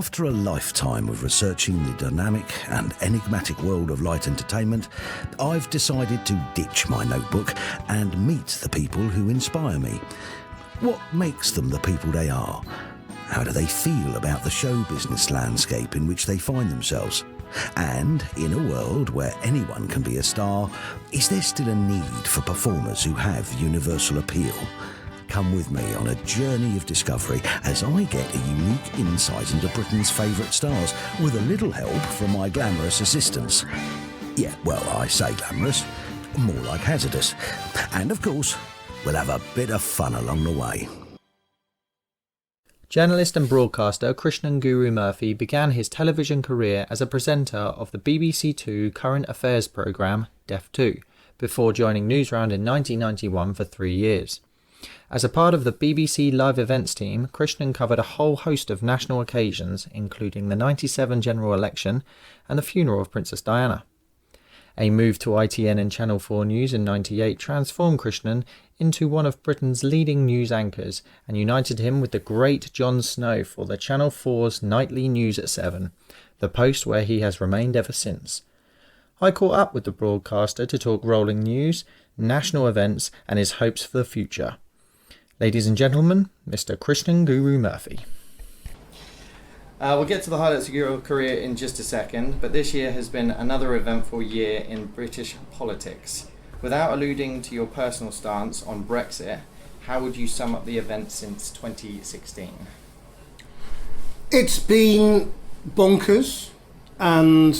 After a lifetime of researching the dynamic and enigmatic world of light entertainment, I've decided to ditch my notebook and meet the people who inspire me. What makes them the people they are? How do they feel about the show business landscape in which they find themselves? And in a world where anyone can be a star, is there still a need for performers who have universal appeal? Come with me on a journey of discovery as I get a unique insight into Britain's favourite stars with a little help from my glamorous assistants. Yeah, well, I say glamorous, more like hazardous. And of course, we'll have a bit of fun along the way. Journalist and broadcaster Krishnan Guru-Murthy began his television career as a presenter of the BBC Two current affairs programme Deaf 2, before joining Newsround in 1991 for 3 years. As a part of the BBC live events team, Krishnan covered a whole host of national occasions, including the 97 general election and the funeral of Princess Diana. A move to ITN and Channel 4 News in 98 transformed Krishnan into one of Britain's leading news anchors and united him with the great Jon Snow for the Channel 4's nightly news at 7, the post where he has remained ever since. I caught up with the broadcaster to talk rolling news, national events and his hopes for the future. Ladies and gentlemen, Mr. Krishnan Guru-Murthy. We'll get to the highlights of your career in just a second, but this year has been another eventful year in British politics. Without alluding to your personal stance on Brexit, how would you sum up the events since 2016? It's been bonkers and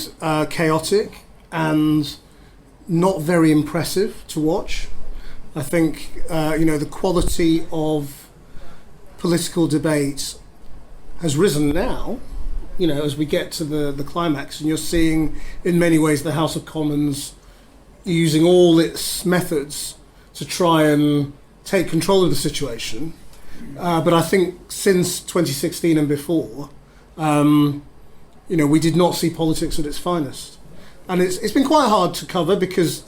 chaotic and not very impressive to watch. I think the quality of political debate has risen now, as we get to the climax, and you're seeing in many ways the House of Commons using all its methods to try and take control of the situation. But I think since 2016 and before, we did not see politics at its finest. And it's been quite hard to cover because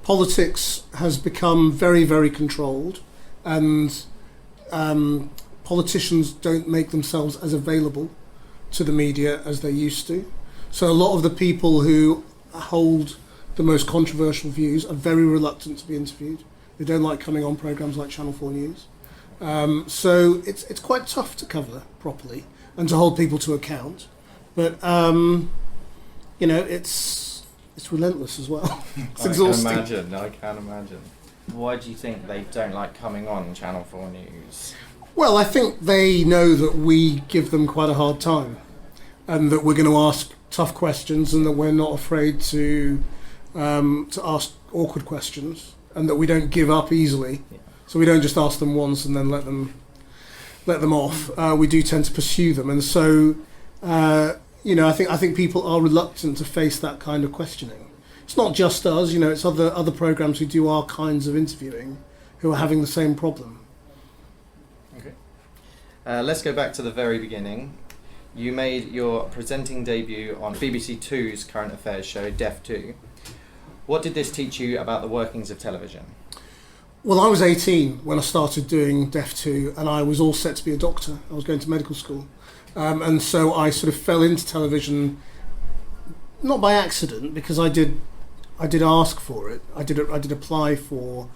politics has become very, very controlled, and politicians don't make themselves as available to the media as they used to. So a lot of the people who hold the most controversial views are very reluctant to be interviewed. They don't like coming on programmes like Channel 4 News. So it's quite tough to cover properly and to hold people to account. But it's relentless as well. It's exhausting. I can imagine. Why do you think they don't like coming on Channel 4 News? Well, I think they know that we give them quite a hard time, and that we're going to ask tough questions, and that we're not afraid to ask awkward questions, and that we don't give up easily. Yeah. So we don't just ask them once and then let them off. We do tend to pursue them, and so I think people are reluctant to face that kind of questioning. It's not just us, it's other programmes who do our kinds of interviewing who are having the same problem. Okay. Let's go back to the very beginning. You made your presenting debut on BBC Two's current affairs show, Deaf 2. What did this teach you about the workings of television? Well, I was 18 when I started doing Deaf 2, and I was all set to be a doctor. I was going to medical school. And so I sort of fell into television, not by accident, because I did ask for it. I did apply for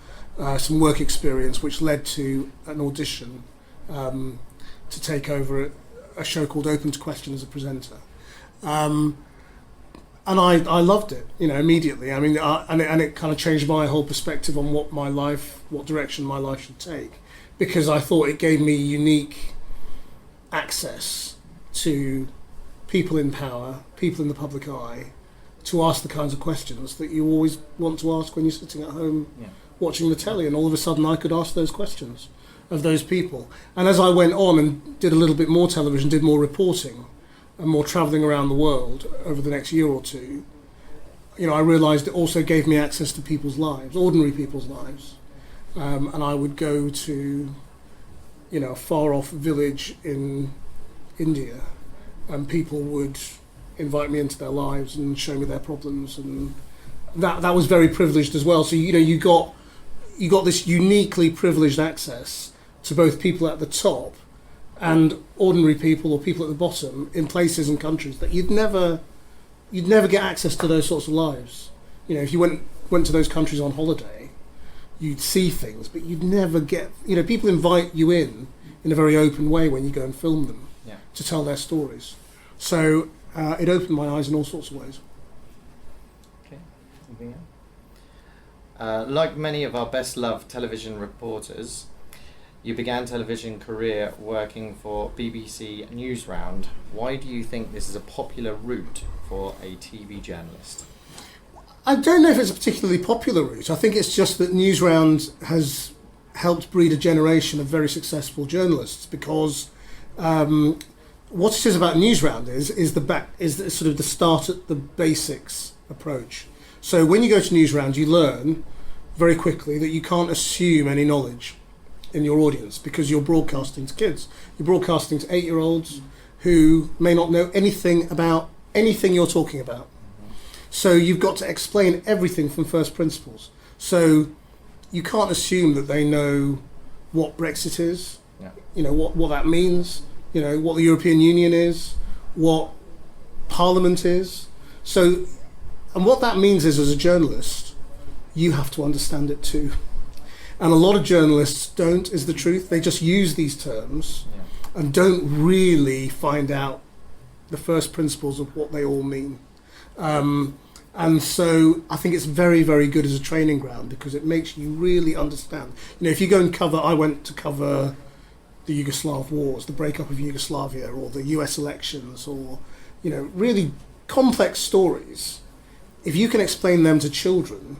some work experience, which led to an audition to take over a show called Open to Question as a presenter. And I loved it, immediately. I mean, and it kind of changed my whole perspective on what direction my life should take, because I thought it gave me unique access to people in power, people in the public eye, to ask the kinds of questions that you always want to ask when you're sitting at home watching the telly. And all of a sudden I could ask those questions of those people. And as I went on and did a little bit more television, did more reporting and more travelling around the world over the next year or two, I realised it also gave me access to people's lives, ordinary people's lives. And I would go to a far-off village in India, and people would invite me into their lives and show me their problems, and that was very privileged as well. So you got this uniquely privileged access to both people at the top and ordinary people or people at the bottom in places and countries that you'd never get access to those sorts of lives. You know, if you went to those countries on holiday, you'd see things, but you'd never get. You know, people invite you in a very open way when you go and film them to tell their stories. So it opened my eyes in all sorts of ways. Okay, moving on. Like many of our best-loved television reporters, you began television career working for BBC Newsround. Why do you think this is a popular route for a TV journalist? I don't know if it's a particularly popular route. I think it's just that Newsround has helped breed a generation of very successful journalists, because what it is about Newsround is sort of the start at the basics approach. So when you go to Newsround, you learn very quickly that you can't assume any knowledge in your audience, because you're broadcasting to kids. You're broadcasting to 8-year-olds who may not know anything about anything you're talking about. So you've got to explain everything from first principles. So you can't assume that they know what Brexit is, you know, what that means, you know, what the European Union is, what Parliament is. So, and what that means is, as a journalist, you have to understand it too. And a lot of journalists don't, is the truth. They just use these terms and don't really find out the first principles of what they all mean. And so I think it's very, very good as a training ground, because it makes you really understand. You know, if you go and I went to cover the Yugoslav wars, the breakup of Yugoslavia, or the US elections, or, you know, really complex stories. If you can explain them to children,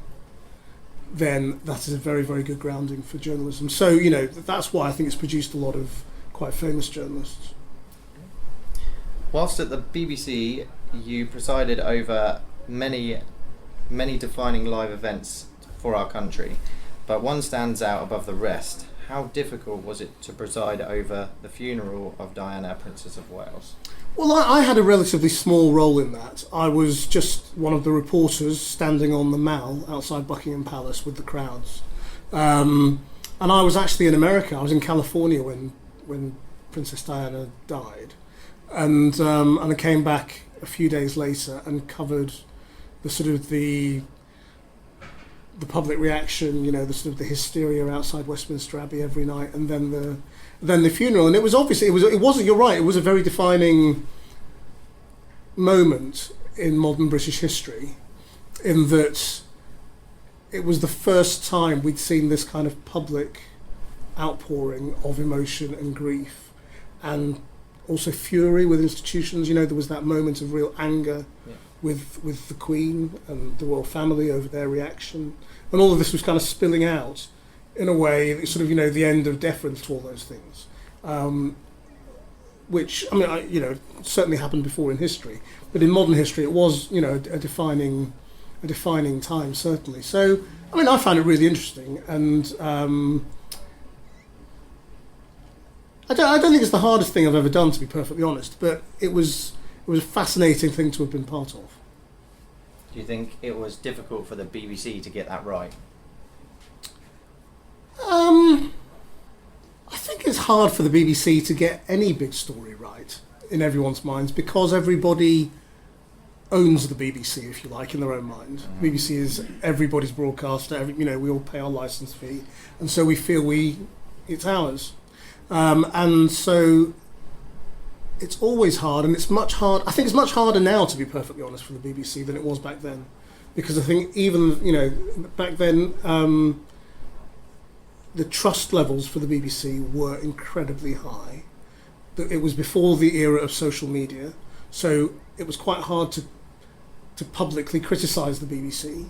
then that is a very, very good grounding for journalism. So, you know, that's why I think it's produced a lot of quite famous journalists. Whilst at the BBC, you presided over many defining live events for our country, but one stands out above the rest. How difficult was it to preside over the funeral of Diana, Princess of Wales? Well, I had a relatively small role in that. I was just one of the reporters standing on the Mall outside Buckingham Palace with the crowds. And I was actually in America. I was in California when Princess Diana died. And I came back a few days later and covered the sort of the public reaction, you know, the sort of the hysteria outside Westminster Abbey every night, and then the funeral. And it was obviously it wasn't. You're right. It was a very defining moment in modern British history, in that it was the first time we'd seen this kind of public outpouring of emotion and grief, and also fury with institutions. You know, there was that moment of real anger with the Queen and the royal family over their reaction, and all of this was kind of spilling out in a way, sort of, you know, the end of deference to all those things, which, I mean, you know, certainly happened before in history, but in modern history it was, you know, a defining time, certainly. So, I mean, I found it really interesting, and I don't think it's the hardest thing I've ever done, to be perfectly honest, but it was a fascinating thing to have been part of. Do you think it was difficult for the BBC to get that right? I think it's hard for the BBC to get any big story right in everyone's minds, because everybody owns the BBC, if you like, in their own mind. BBC is everybody's broadcaster. You know, we all pay our licence fee, and so we feel it's ours. And so it's always hard, and it's much hard. I think it's much harder now, to be perfectly honest, for the BBC than it was back then, because I think even, you know, back then the trust levels for the BBC were incredibly high. It was before the era of social media, so it was quite hard to publicly criticise the BBC.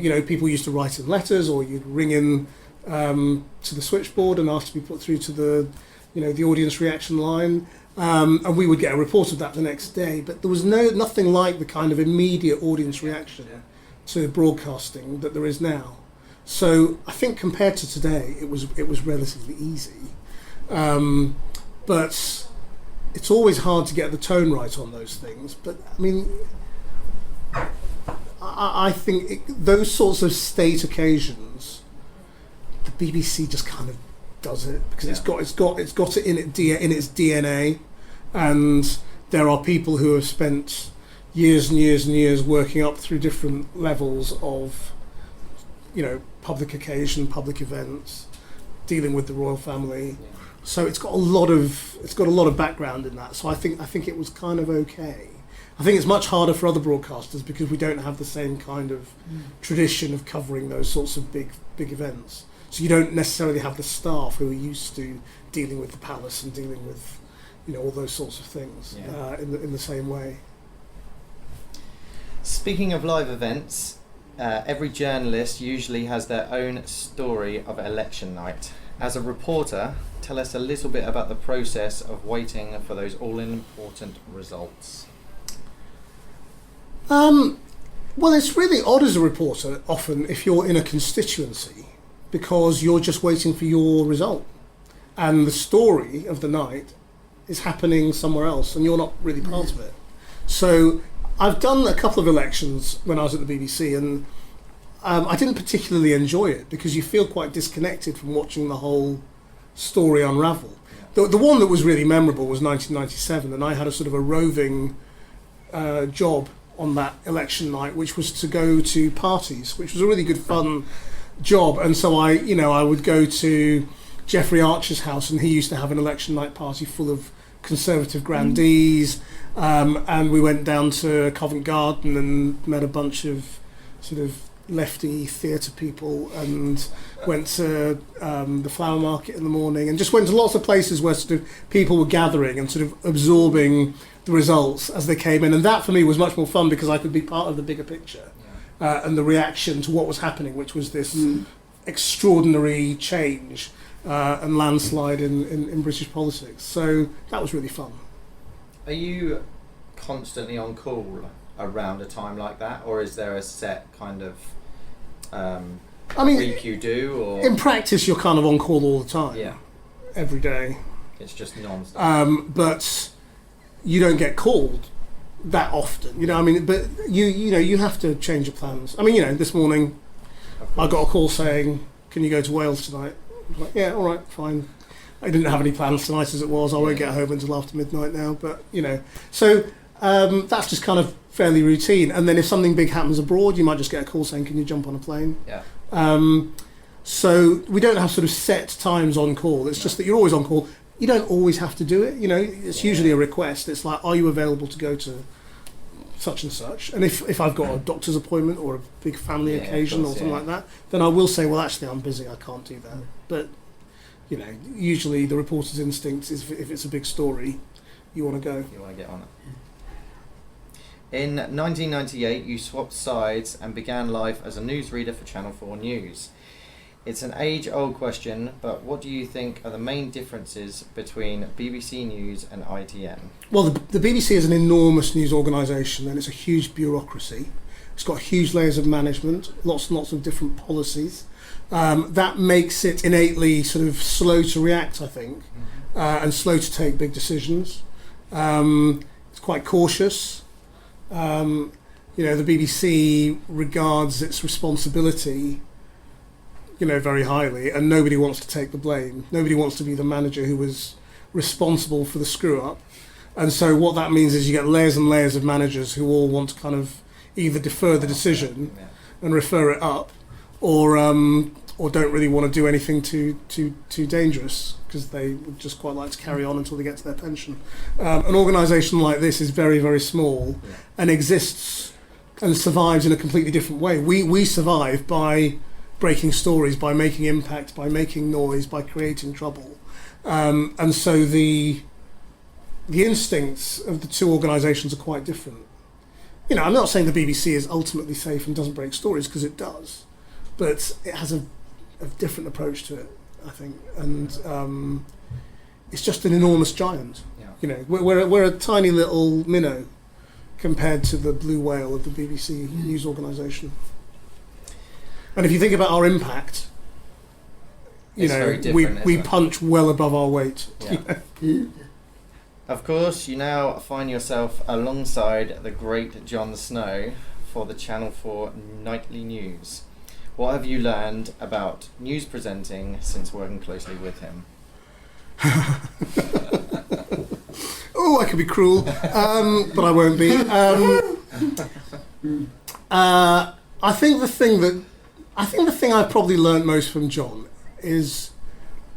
You know, people used to write in letters, or you'd ring in to the switchboard and ask to be put through to the, you know, the audience reaction line, and we would get a report of that the next day. But there was nothing like the kind of immediate audience reaction to broadcasting that there is now. So I think compared to today, it was relatively easy, but it's always hard to get the tone right on those things. But I mean, I think those sorts of state occasions, the BBC just kind of does it, because it's got it in its DNA, and there are people who have spent years and years and years working up through different levels of, public occasion, public events, dealing with the royal family. Yeah. So it's got a lot of background in that. So I think it was kind of okay. I think it's much harder for other broadcasters because we don't have the same kind of tradition of covering those sorts of big events. So you don't necessarily have the staff who are used to dealing with the palace and dealing with, all those sorts of things in the same way. Speaking of live events, every journalist usually has their own story of election night. As a reporter, tell us a little bit about the process of waiting for those all-important results. Well, it's really odd as a reporter, often, if you're in a constituency, because you're just waiting for your result. And the story of the night is happening somewhere else, and you're not really part of it. So I've done a couple of elections when I was at the BBC, and I didn't particularly enjoy it because you feel quite disconnected from watching the whole story unravel. The one that was really memorable was 1997, and I had a sort of a roving job on that election night, which was to go to parties, which was a really good fun job. And so I would go to Jeffrey Archer's house, and he used to have an election night party full of Conservative grandees, and we went down to Covent Garden and met a bunch of sort of lefty theatre people, and went to the Flower Market in the morning, and just went to lots of places where sort of people were gathering and sort of absorbing the results as they came in. And that for me was much more fun because I could be part of the bigger picture and the reaction to what was happening, which was this extraordinary change and landslide in British politics. So that was really fun. Are you constantly on call around a time like that, or is there a set kind of week you do? Or in practice, you're kind of on call all the time. Yeah, every day. It's just non-stop. But you don't get called that often, but you have to change your plans. This morning I got a call saying, can you go to Wales tonight? I was like, yeah, all right, fine. I didn't have any plans tonight as it was. I won't get home until after midnight now, but so that's just kind of fairly routine. And then if something big happens abroad, you might just get a call saying, can you jump on a plane? Yeah. So we don't have sort of set times on call. It's just that you're always on call. You don't always have to do it. It's usually a request. It's like, are you available to go to such and such? And if I've got a doctor's appointment or a big family occasion or something like that, then I will say, well, actually, I'm busy. I can't do that. But, usually the reporter's instinct is if it's a big story, you want to go. You want to get on it. In 1998, you swapped sides and began life as a newsreader for Channel 4 News. It's an age-old question, but what do you think are the main differences between BBC News and ITN? Well, the BBC is an enormous news organisation, and it's a huge bureaucracy. It's got huge layers of management, lots and lots of different policies. That makes it innately sort of slow to react, I think, and slow to take big decisions. It's quite cautious. The BBC regards its responsibility very highly, and nobody wants to take the blame. Nobody wants to be the manager who was responsible for the screw up. And so what that means is you get layers and layers of managers who all want to kind of either defer the decision and refer it up, or don't really want to do anything too dangerous, because they would just quite like to carry on until they get to their pension. An organisation like this is very, very small and exists and survives in a completely different way. We survive by breaking stories, by making impact, by making noise, by creating trouble. And so the instincts of the two organisations are quite different. I'm not saying the BBC is ultimately safe and doesn't break stories, because it does, but it has a different approach to it, I think. And it's just an enormous giant. Yeah. We're a tiny little minnow compared to the blue whale of the BBC news organisation. And if you think about our impact, we punch well above our weight. Yeah. Of course, you now find yourself alongside the great Jon Snow for the Channel 4 nightly news. What have you learned about news presenting since working closely with him? Oh, I could be cruel, but I won't be. I think the thing I probably learned most from Jon is,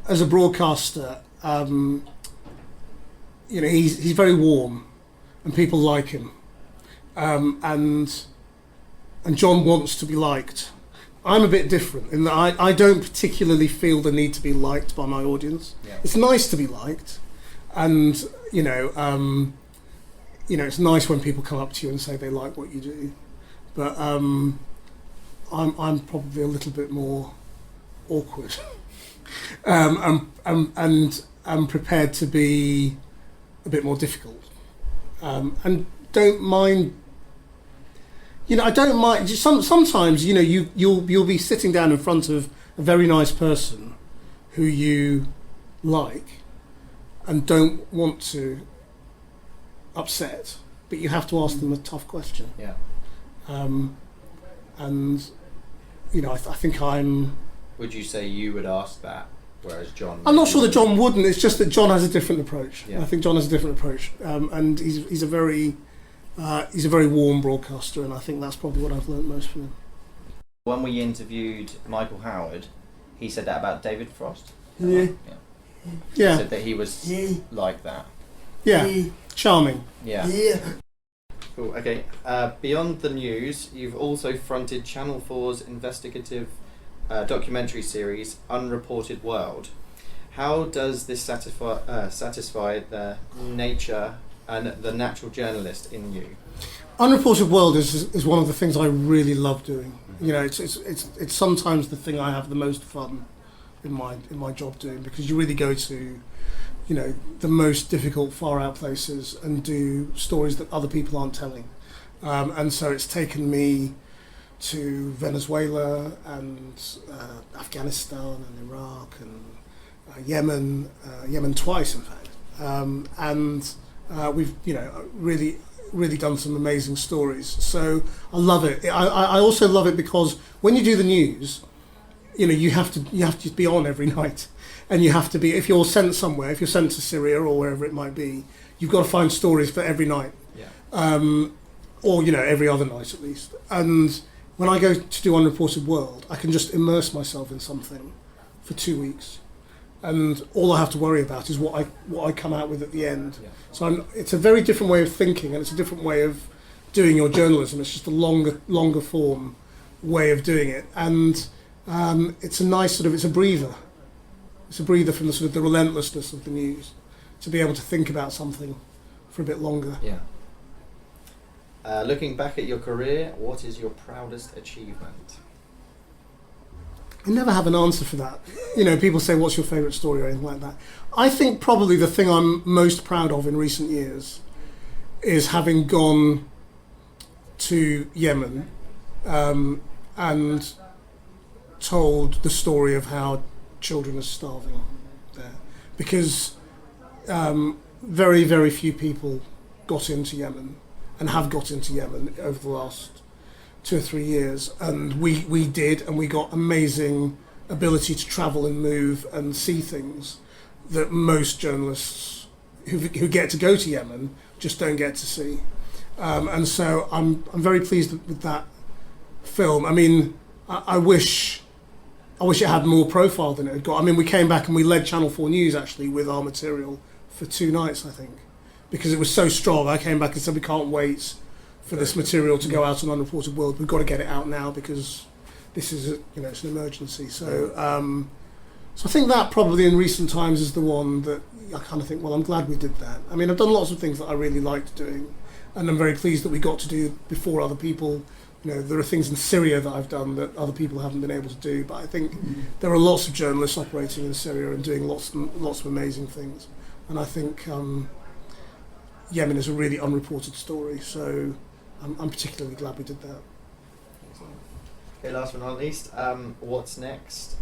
as a broadcaster, he's very warm, and people like him, and Jon wants to be liked. I'm a bit different in that I don't particularly feel the need to be liked by my audience. Yeah. It's nice to be liked, and it's nice when people come up to you and say they like what you do. But I'm probably a little bit more awkward, and I'm prepared to be a bit more difficult, and don't mind. I don't mind. Sometimes, you'll be sitting down in front of a very nice person who you like and don't want to upset, but you have to ask them a tough question. Yeah. I think I'm. Would you say you would ask that, whereas Jon? I'm not sure that Jon wouldn't. It's just that Jon has a different approach. Yeah. I think Jon has a different approach, and he's a very warm broadcaster, and I think that's probably what I've learned most from him. When we interviewed Michael Howard, he said that about David Frost. Yeah. He said that he was like that. Yeah. Charming. Yeah. Cool. Okay. Beyond the news, you've also fronted Channel 4's investigative documentary series, Unreported World. How does this satisfy the nature and the natural journalist in you? Unreported World is one of the things I really love doing. It's sometimes the thing I have the most fun in my job doing, because you really go to the most difficult, far out places and do stories that other people aren't telling. And so it's taken me to Venezuela and Afghanistan and Iraq and Yemen twice, in fact. And we've really done some amazing stories. So I love it. I also love it because when you do the news, you have to be on every night. And you have to be, if you're sent somewhere, if you're sent to Syria or wherever it might be, you've got to find stories for every night. Yeah. Or every other night at least. And when I go to do Unreported World, I can just immerse myself in something for 2 weeks. And all I have to worry about is what I come out with at the end. Yeah. So it's a very different way of thinking, and it's a different way of doing your journalism. It's just a longer form way of doing it. And it's a nice it's a breather. It's a breather from the relentlessness of the news, to be able to think about something for a bit longer. Yeah. Looking back at your career, what is your proudest achievement? I never have an answer for that. People say, what's your favourite story or anything like that. I think probably the thing I'm most proud of in recent years is having gone to Yemen and told the story of how children are starving there, because very, very few people got into Yemen and have got into Yemen over the last 2 or 3 years, and we did, and we got amazing ability to travel and move and see things that most journalists who get to go to Yemen just don't get to see, and so I'm very pleased with that film. I mean, I wish it had more profile than it had got. I mean, we came back and we led Channel 4 News actually with our material for 2 nights, I think, because it was so strong. I came back and said, we can't wait for this material to go out on Unreported World. We've got to get it out now because this is it's an emergency. So I think that probably in recent times is the one that I kind of think, well, I'm glad we did that. I mean, I've done lots of things that I really liked doing, and I'm very pleased that we got to do before other people. There are things in Syria that I've done that other people haven't been able to do, but I think there are lots of journalists operating in Syria and doing lots of amazing things. And I think Yemen is a really unreported story, so I'm particularly glad we did that. Okay, last but not least, what's next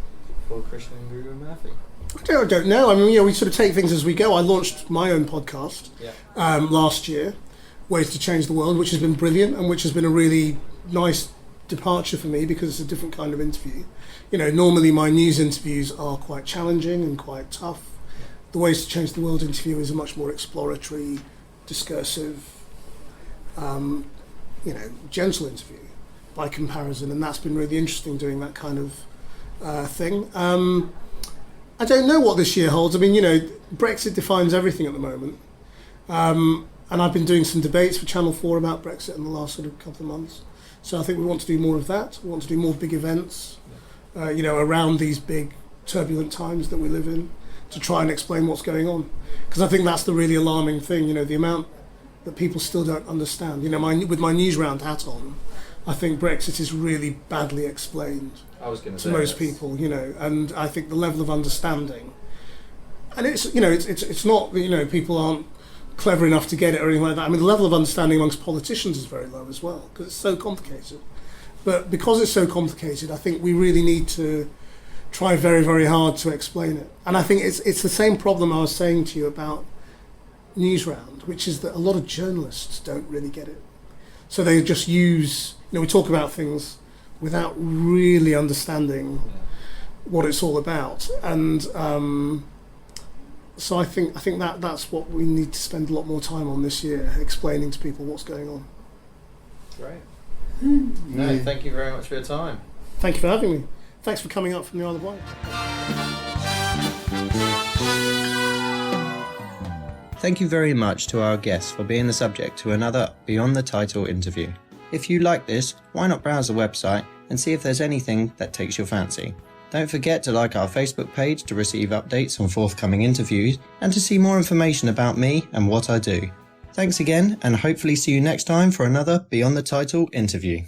for Krishnan and Guru-Murthy? I don't know. I mean, we sort of take things as we go. I launched my own podcast last year, Ways to Change the World, which has been brilliant and which has been a really nice departure for me because it's a different kind of interview. You know, normally my news interviews are quite challenging and quite tough. The Ways to Change the World interview is a much more exploratory, discursive, gentle interview by comparison, and that's been really interesting doing that kind of thing. I don't know what this year holds. I mean, Brexit defines everything at the moment. And I've been doing some debates for Channel 4 about Brexit in the last sort of couple of months. So I think we want to do more of that. We want to do more big events, around these big turbulent times that we live in, to try and explain what's going on. Because I think that's the really alarming thing, the amount that people still don't understand. With my Newsround hat on, I think Brexit is really badly explained to most people, and I think the level of understanding, and it's not that, people aren't clever enough to get it or anything like that. I mean, the level of understanding amongst politicians is very low as well, because it's so complicated. But because it's so complicated, I think we really need to try very, very hard to explain it. And I think it's the same problem I was saying to you about Newsround, which is that a lot of journalists don't really get it. So they just use, we talk about things without really understanding what it's all about. And so I think that's what we need to spend a lot more time on this year, explaining to people what's going on. Great. No, thank you very much for your time. Thank you for having me. Thanks for coming up from the Isle of Wight. Thank you very much to our guests for being the subject to another Beyond the Title interview. If you like this, why not browse the website and see if there's anything that takes your fancy. Don't forget to like our Facebook page to receive updates on forthcoming interviews and to see more information about me and what I do. Thanks again, and hopefully see you next time for another Beyond the Title interview.